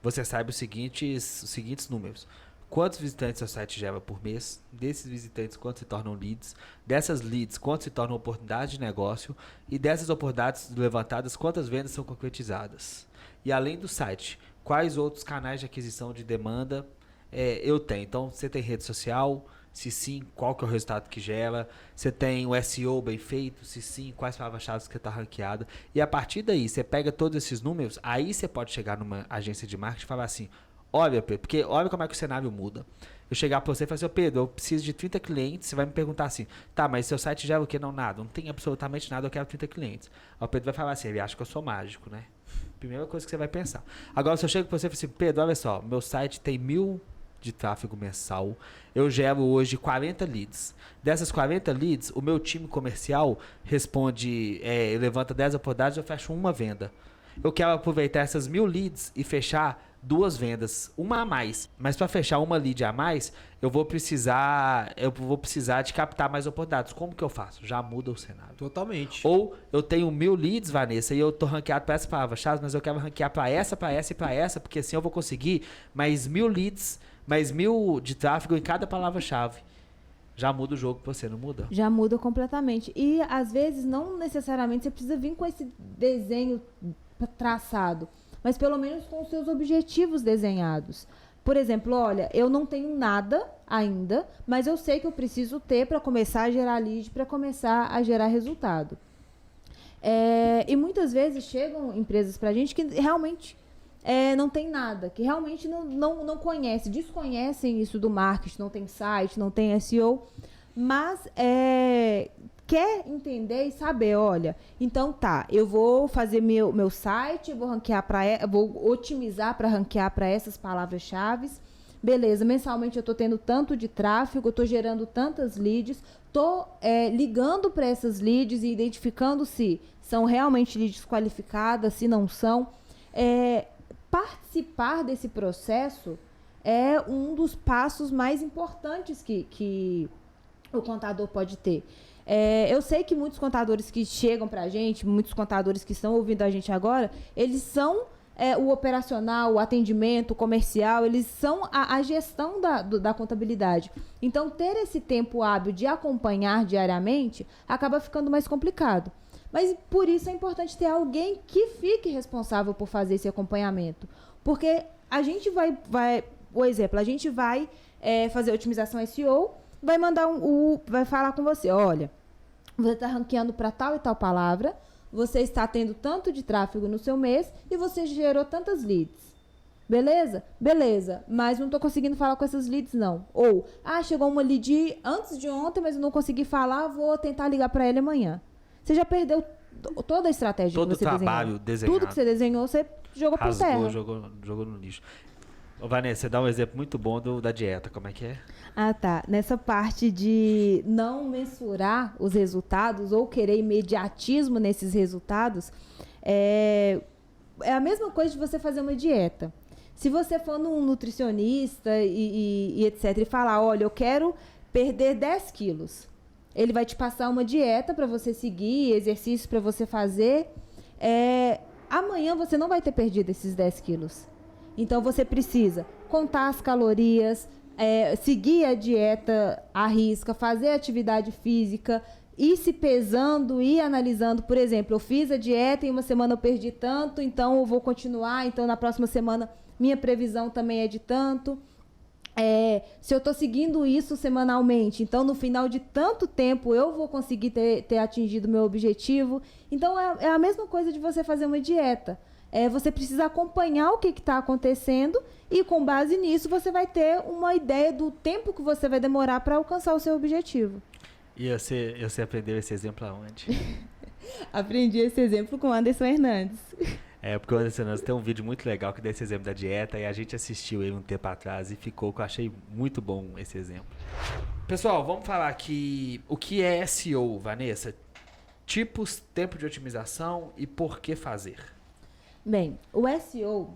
Speaker 1: você saiba os seguintes números. Quantos visitantes seu site gera por mês? Desses visitantes, quantos se tornam leads? Dessas leads, quantos se tornam oportunidades de negócio? E dessas oportunidades levantadas, quantas vendas são concretizadas? E além do site, quais outros canais de aquisição de demanda eu tenho? Então, você tem rede social? Se sim, qual que é o resultado que gera? Você tem o SEO bem feito? Se sim, quais palavras-chave que está ranqueada? E a partir daí, você pega todos esses números, aí você pode chegar numa agência de marketing e falar assim... Olha, porque olha como é que o cenário muda. Eu chegar pra você e falar assim, ô Pedro, eu preciso de 30 clientes, você vai me perguntar assim, tá, mas seu site já é o quê? Não, nada, não tem absolutamente nada, eu quero 30 clientes. Aí o Pedro vai falar assim, ele acha que eu sou mágico, né? Primeira coisa que você vai pensar. Agora, se eu chego pra você e falo assim, Pedro, olha só, meu site tem 1.000 de tráfego mensal, eu gero hoje 40 leads. Dessas 40 leads, o meu time comercial responde, levanta 10 oportunidades, eu fecho uma venda. Eu quero aproveitar essas 1.000 leads e fechar 2 vendas, uma a mais. Mas para fechar uma lead a mais, eu vou precisar de captar mais oportunidades. Como que eu faço? Já muda o cenário.
Speaker 3: Totalmente.
Speaker 1: Ou eu tenho 1.000 leads, Vanessa, e eu tô ranqueado para essa palavra-chave, mas eu quero ranquear para essa e para essa, porque assim eu vou conseguir mais 1.000 leads, mais 1.000 de tráfego em cada palavra-chave. Já muda o jogo pra você, não muda?
Speaker 2: Já muda completamente. E, às vezes, não necessariamente você precisa vir com esse desenho traçado, mas pelo menos com os seus objetivos desenhados. Por exemplo, olha, eu não tenho nada ainda, mas eu sei que eu preciso ter para começar a gerar lead, para começar a gerar resultado. E muitas vezes chegam empresas para a gente que realmente não tem nada, que realmente não conhece, desconhecem isso do marketing, não tem site, não tem SEO, mas quer entender e saber, olha, então tá, eu vou fazer meu site, vou ranquear vou otimizar para ranquear para essas palavras-chave. Beleza, mensalmente eu estou tendo tanto de tráfego, eu estou gerando tantas leads, estou ligando para essas leads e identificando se são realmente leads qualificadas, se não são. Participar desse processo é um dos passos mais importantes que o contador pode ter. Eu sei que muitos contadores que chegam para a gente, muitos contadores que estão ouvindo a gente agora, eles são o operacional, o atendimento, o comercial, eles são a gestão da contabilidade. Então, ter esse tempo hábil de acompanhar diariamente acaba ficando mais complicado. Mas, por isso, é importante ter alguém que fique responsável por fazer esse acompanhamento. Porque a gente por exemplo, a gente vai fazer otimização SEO, vai mandar vai falar com você, olha, você está ranqueando para tal e tal palavra, você está tendo tanto de tráfego no seu mês e você gerou tantas leads. Beleza? Beleza, mas não estou conseguindo falar com essas leads, não. Ou, chegou uma lead antes de ontem, mas eu não consegui falar, vou tentar ligar para ele amanhã. Você já perdeu toda a estratégia
Speaker 1: todo
Speaker 2: que você
Speaker 1: trabalho desenhado.
Speaker 2: Tudo que você desenhou, você jogou por terra.
Speaker 1: Jogou no lixo. Ô, Vanessa, você dá um exemplo muito bom da dieta, como é que é?
Speaker 2: Tá. Nessa parte de não mensurar os resultados ou querer imediatismo nesses resultados, é a mesma coisa de você fazer uma dieta. Se você for num nutricionista e etc, e falar, olha, eu quero perder 10 quilos, ele vai te passar uma dieta para você seguir, exercícios para você fazer. Amanhã você não vai ter perdido esses 10 quilos. Então, você precisa contar as calorias, seguir a dieta à risca, fazer atividade física, ir se pesando, ir analisando. Por exemplo, eu fiz a dieta e em uma semana eu perdi tanto, então eu vou continuar. Então, na próxima semana, minha previsão também é de tanto. Se eu estou seguindo isso semanalmente, então no final de tanto tempo eu vou conseguir ter atingido o meu objetivo. Então é a mesma coisa de você fazer uma dieta. Você precisa acompanhar o que está acontecendo e com base nisso você vai ter uma ideia do tempo que você vai demorar para alcançar o seu objetivo.
Speaker 1: E você aprendeu esse exemplo aonde?
Speaker 2: Aprendi esse exemplo com o Anderson Hernandes.
Speaker 1: Porque o Anderson Hernandes tem um vídeo muito legal que dá esse exemplo da dieta e a gente assistiu ele um tempo atrás e ficou, que eu achei muito bom esse exemplo. Pessoal, vamos falar aqui o que é SEO, Vanessa? Tipos, tempo de otimização e por que fazer?
Speaker 2: Bem, o SEO,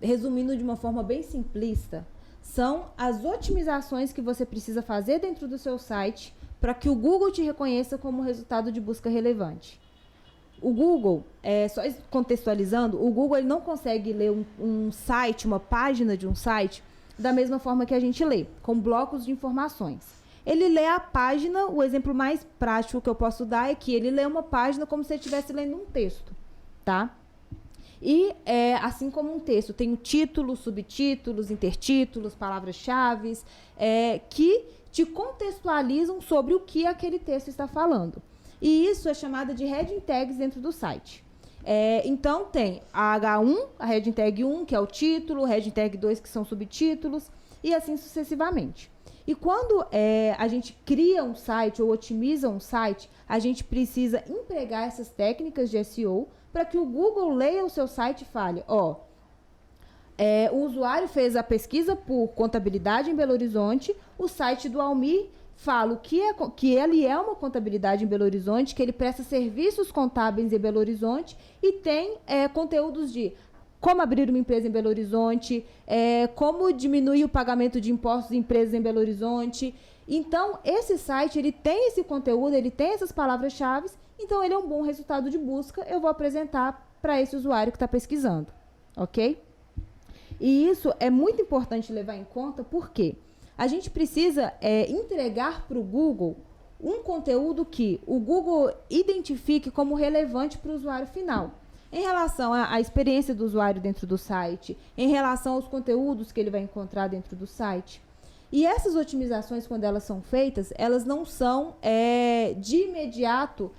Speaker 2: resumindo de uma forma bem simplista, são as otimizações que você precisa fazer dentro do seu site para que o Google te reconheça como resultado de busca relevante. O Google, só contextualizando, o Google ele não consegue ler um site, uma página de um site, da mesma forma que a gente lê, com blocos de informações. Ele lê a página, o exemplo mais prático que eu posso dar é que ele lê uma página como se ele estivesse lendo um texto, tá? E, assim como um texto, tem o título, subtítulos, intertítulos, palavras-chave, que te contextualizam sobre o que aquele texto está falando. E isso é chamada de heading tags dentro do site. Então, tem a H1, a heading tag 1, que é o título, heading tag 2, que são subtítulos, e assim sucessivamente. E quando a gente cria um site ou otimiza um site, a gente precisa empregar essas técnicas de SEO para que o Google leia o seu site e fale, o usuário fez a pesquisa por contabilidade em Belo Horizonte, o site do Almir fala que ele é uma contabilidade em Belo Horizonte, que ele presta serviços contábeis em Belo Horizonte e tem conteúdos de como abrir uma empresa em Belo Horizonte, como diminuir o pagamento de impostos de empresas em Belo Horizonte. Então, esse site, ele tem esse conteúdo, ele tem essas palavras-chave, então ele é um bom resultado de busca, eu vou apresentar para esse usuário que está pesquisando, ok? E isso é muito importante levar em conta, porque a gente precisa entregar para o Google um conteúdo que o Google identifique como relevante para o usuário final. Em relação à experiência do usuário dentro do site, em relação aos conteúdos que ele vai encontrar dentro do site. E essas otimizações, quando elas são feitas, elas não são de imediato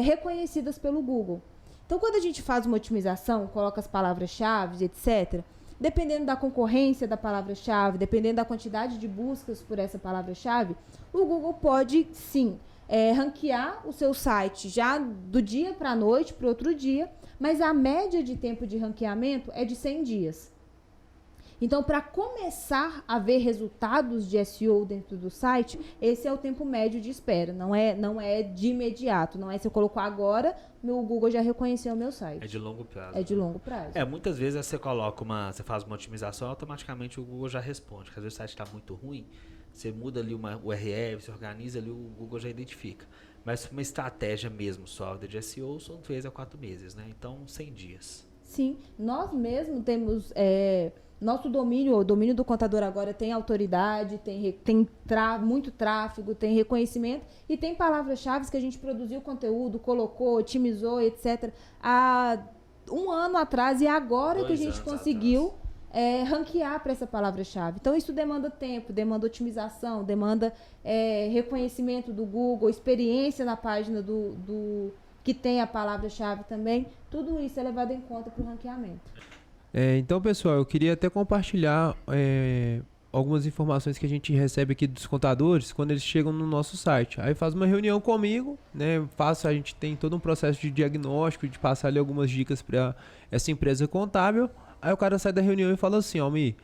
Speaker 2: reconhecidas pelo Google. Então, quando a gente faz uma otimização, coloca as palavras-chave, etc., dependendo da concorrência da palavra-chave, dependendo da quantidade de buscas por essa palavra-chave, o Google pode, sim, ranquear o seu site já do dia para a noite, para outro dia, mas a média de tempo de ranqueamento é de 100 dias. Então, para começar a ver resultados de SEO dentro do site, esse é o tempo médio de espera. Não é de imediato. Não é se eu colocar agora, o Google já reconheceu o meu site.
Speaker 1: É de longo prazo.
Speaker 2: É de longo prazo.
Speaker 1: Muitas vezes você faz uma otimização, automaticamente o Google já responde. Porque às vezes o site está muito ruim, você muda ali uma URL, você organiza ali, o Google já identifica. Mas uma estratégia mesmo sólida de SEO são 3 a 4 meses, né? Então, 100 dias.
Speaker 2: Sim, nós mesmos temos... nosso domínio, o domínio do contador agora tem autoridade, tem muito tráfego, tem reconhecimento e tem palavras-chave que a gente produziu conteúdo, colocou, otimizou, etc. Há um ano atrás e agora que a gente conseguiu ranquear para essa palavra-chave. Então, isso demanda tempo, demanda otimização, demanda reconhecimento do Google, experiência na página do que tem a palavra-chave também. Tudo isso é levado em conta para o ranqueamento.
Speaker 3: Então, pessoal, eu queria até compartilhar algumas informações que a gente recebe aqui dos contadores quando eles chegam no nosso site. Aí faz uma reunião comigo, né? A gente tem todo um processo de diagnóstico, de passar ali algumas dicas para essa empresa contábil. Aí o cara sai da reunião e fala assim, Almir,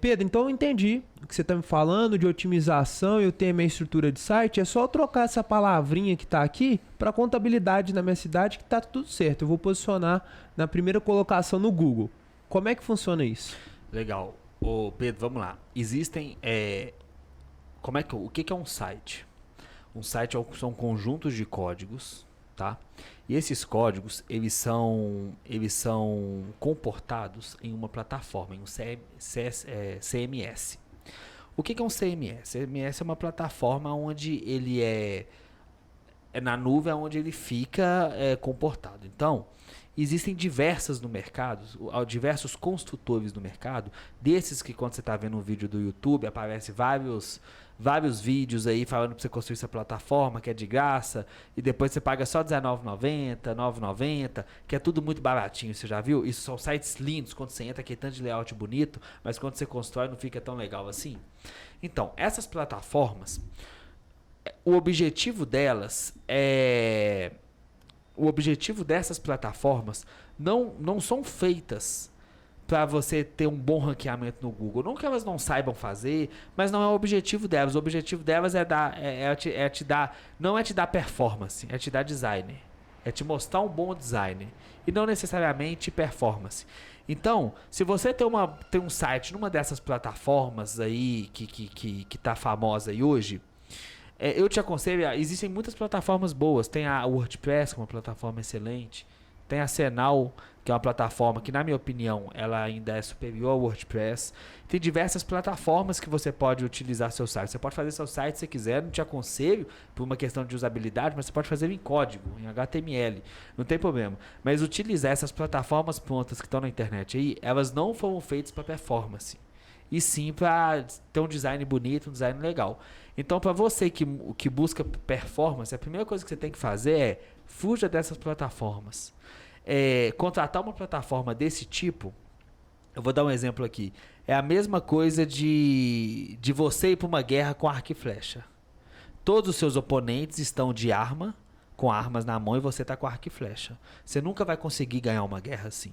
Speaker 3: Pedro, então eu entendi o que você está me falando de otimização, eu tenho a minha estrutura de site, é só eu trocar essa palavrinha que está aqui para contabilidade na minha cidade que está tudo certo. Eu vou posicionar na primeira colocação no Google. Como é que funciona isso?
Speaker 1: Legal. Pedro, vamos lá. Existem... o que é um site? Um site são conjuntos de códigos, tá? E esses códigos, eles são comportados em uma plataforma, em um CMS. O que é um CMS? CMS é uma plataforma onde ele é na nuvem, onde ele fica comportado. Então, existem diversos construtores no mercado, desses que quando você está vendo um vídeo do YouTube, aparece vários vídeos aí falando para você construir essa plataforma, que é de graça, e depois você paga só R$19,90, R$9,90, que é tudo muito baratinho, você já viu? Isso são sites lindos, quando você entra, aqui tanto de layout bonito, mas quando você constrói não fica tão legal assim. Então, essas plataformas, o objetivo dessas plataformas não são feitas para você ter um bom ranqueamento no Google. Não que elas não saibam fazer, mas não é o objetivo delas. O objetivo delas não é te dar performance, é te dar design. É te mostrar um bom design. E não necessariamente performance. Então, se você tem um site numa dessas plataformas aí que tá famosa aí hoje, eu te aconselho, existem muitas plataformas boas. Tem a WordPress, que é uma plataforma excelente. Tem a Senal, que é uma plataforma que, na minha opinião, ela ainda é superior ao WordPress. Tem diversas plataformas que você pode utilizar seu site. Você pode fazer seu site se você quiser, não te aconselho por uma questão de usabilidade, mas você pode fazer em código, em HTML, não tem problema. Mas utilizar essas plataformas prontas que estão na internet aí, elas não foram feitas para performance, e sim para ter um design bonito, um design legal. Então, para você que busca performance, a primeira coisa que você tem que fazer é fuja dessas plataformas. Contratar uma plataforma desse tipo Eu vou dar um exemplo aqui. É a mesma coisa de você ir para uma guerra com arco e flecha. Todos os seus oponentes estão de arma, com armas na mão, e você está com arco e flecha. Você nunca vai conseguir ganhar uma guerra assim.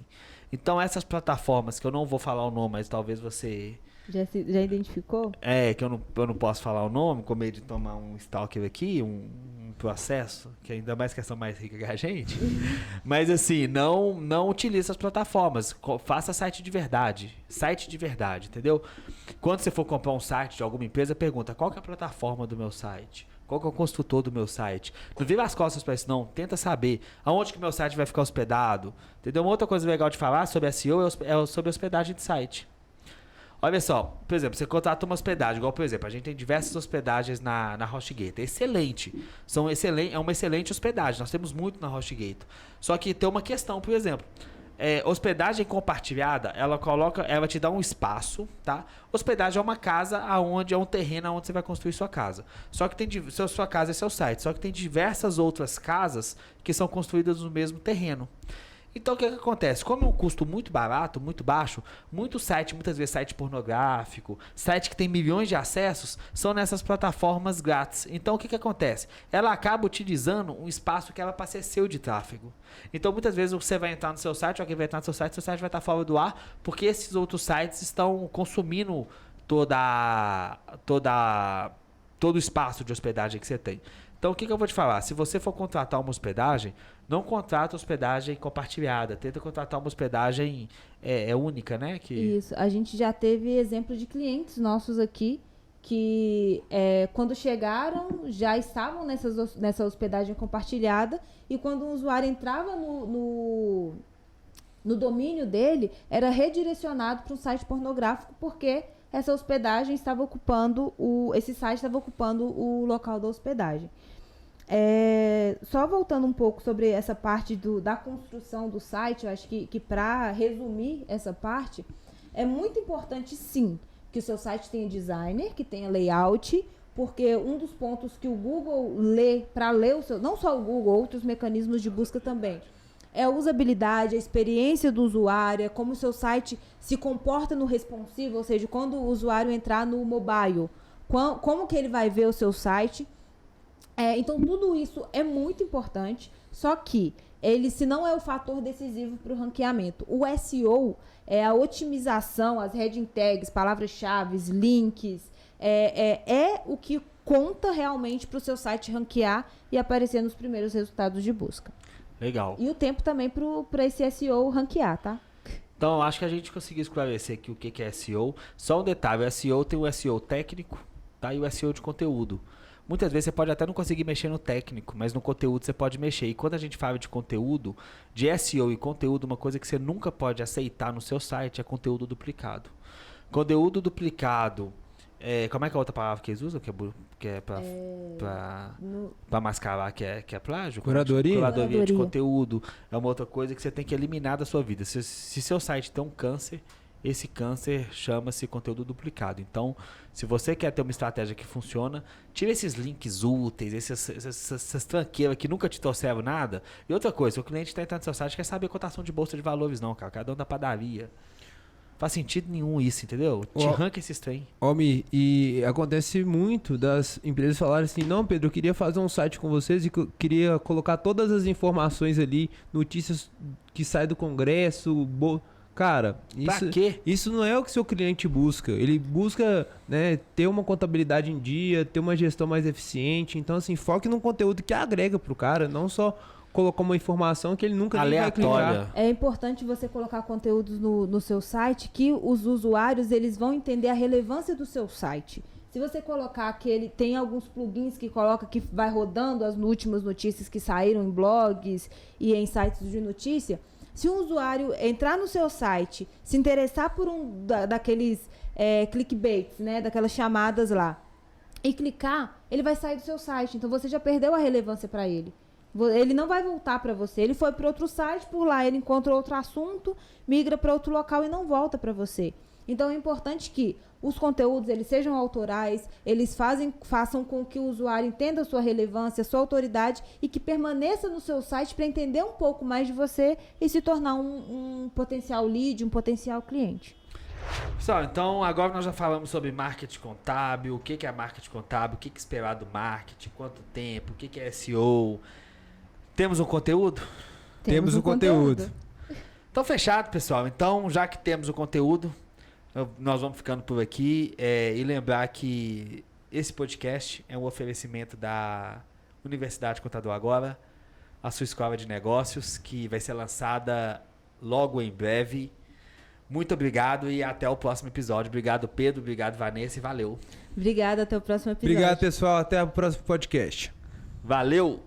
Speaker 1: Então essas plataformas, que eu não vou falar o nome, mas talvez você...
Speaker 2: Já identificou?
Speaker 1: Que eu não posso falar o nome, com medo de tomar um stalker aqui, um processo, que ainda mais que são mais ricas que a gente. Mas assim, não utilize essas plataformas. Faça site de verdade. Site de verdade, entendeu? Quando você for comprar um site de alguma empresa, pergunta qual que é a plataforma do meu site? Qual que é o construtor do meu site? Não vira as costas para isso, não. Tenta saber aonde que meu site vai ficar hospedado. Entendeu? Uma outra coisa legal de falar sobre SEO é sobre hospedagem de site. Olha só, por exemplo, você contrata uma hospedagem, igual por exemplo, a gente tem diversas hospedagens na HostGator. Excelente. É uma excelente hospedagem. Nós temos muito na HostGator. Só que tem uma questão, por exemplo. Hospedagem compartilhada, ela te dá um espaço, tá? Hospedagem é uma casa é um terreno onde você vai construir sua casa. Só que sua casa é seu site. Só que tem diversas outras casas que são construídas no mesmo terreno. Então o que acontece? Como é um custo muito barato, muito baixo, muitas vezes site pornográfico, site que tem milhões de acessos, são nessas plataformas grátis. Então o que acontece? Ela acaba utilizando um espaço que era para ser seu de tráfego. Então muitas vezes você vai entrar no seu site, alguém vai entrar no seu site vai estar fora do ar, porque esses outros sites estão consumindo todo o espaço de hospedagem que você tem. Então o que eu vou te falar? Se você for contratar uma hospedagem, não contrata hospedagem compartilhada. Tenta contratar uma hospedagem única, né?
Speaker 2: Isso. A gente já teve exemplo de clientes nossos aqui que quando chegaram já estavam nessa hospedagem compartilhada, e quando o usuário entrava no domínio dele, era redirecionado para um site pornográfico, porque essa hospedagem estava ocupando esse site estava ocupando o local da hospedagem. Só voltando um pouco sobre essa parte da construção do site, eu acho que para resumir essa parte, é muito importante sim que o seu site tenha designer, que tenha layout, porque um dos pontos que o Google lê, para ler o seu, não só o Google, outros mecanismos de busca também, é a usabilidade, a experiência do usuário, como o seu site se comporta no responsive, ou seja, quando o usuário entrar no mobile, como que ele vai ver o seu site. Então, tudo isso é muito importante, só que se não é o fator decisivo para o ranqueamento. O SEO é a otimização, as heading tags, palavras-chave, links, o que conta realmente para o seu site ranquear e aparecer nos primeiros resultados de busca.
Speaker 1: Legal.
Speaker 2: E o tempo também para esse SEO ranquear, tá?
Speaker 1: Então, acho que a gente conseguiu esclarecer aqui o que é SEO. Só um detalhe, o SEO tem o SEO técnico, tá? E o SEO de conteúdo. Muitas vezes você pode até não conseguir mexer no técnico, mas no conteúdo você pode mexer. E quando a gente fala de conteúdo, de SEO e conteúdo, uma coisa que você nunca pode aceitar no seu site é conteúdo duplicado. Conteúdo duplicado, como é que é a outra palavra que eles usam? Que é pra mascarar que é plágio?
Speaker 3: Curadoria?
Speaker 1: Curadoria de conteúdo. É uma outra coisa que você tem que eliminar da sua vida. Se seu site tem um câncer, esse câncer chama-se conteúdo duplicado. Então, se você quer ter uma estratégia que funciona, tira esses links úteis, essas tranqueiras que nunca te trouxeram nada. E outra coisa, o cliente está entrando no seu site, quer saber a cotação de bolsa de valores não, cara. Cada um da padaria. Faz sentido nenhum isso, entendeu? Te arranca esses trem.
Speaker 3: E acontece muito das empresas falarem assim, não, Pedro, eu queria fazer um site com vocês e queria colocar todas as informações ali, notícias que saem do Congresso, cara, isso não é o que seu cliente busca. Ele busca, né, ter uma contabilidade em dia, ter uma gestão mais eficiente. Então, assim, foque num conteúdo que agrega pro cara, não só colocar uma informação que ele nunca nem vai clicar.
Speaker 2: É importante você colocar conteúdos no seu site que os usuários eles vão entender a relevância do seu site. Se você colocar que ele tem alguns plugins que coloca que vai rodando as últimas notícias que saíram em blogs e em sites de notícia, se um usuário entrar no seu site, se interessar por daqueles clickbaits, né, daquelas chamadas lá, e clicar, ele vai sair do seu site. Então você já perdeu a relevância para ele. Ele não vai voltar para você. Ele foi para outro site, por lá ele encontra outro assunto, migra para outro local e não volta para você. Então é importante que os conteúdos eles sejam autorais, eles façam com que o usuário entenda a sua relevância, a sua autoridade e que permaneça no seu site para entender um pouco mais de você e se tornar um potencial lead, um potencial cliente.
Speaker 1: Pessoal, então agora nós já falamos sobre marketing contábil, o que é marketing contábil, o que esperar do marketing, quanto tempo, o que é SEO. Temos um conteúdo?
Speaker 3: Temos um conteúdo.
Speaker 1: Então fechado, pessoal. Então, já que temos o conteúdo, nós vamos ficando por aqui. E lembrar que esse podcast é um oferecimento da Universidade Contador Agora, a sua escola de negócios, que vai ser lançada logo em breve. Muito obrigado e até o próximo episódio. Obrigado, Pedro. Obrigado, Vanessa. E valeu.
Speaker 2: Obrigada, até o próximo episódio.
Speaker 3: Obrigado, pessoal. Até o próximo podcast.
Speaker 1: Valeu!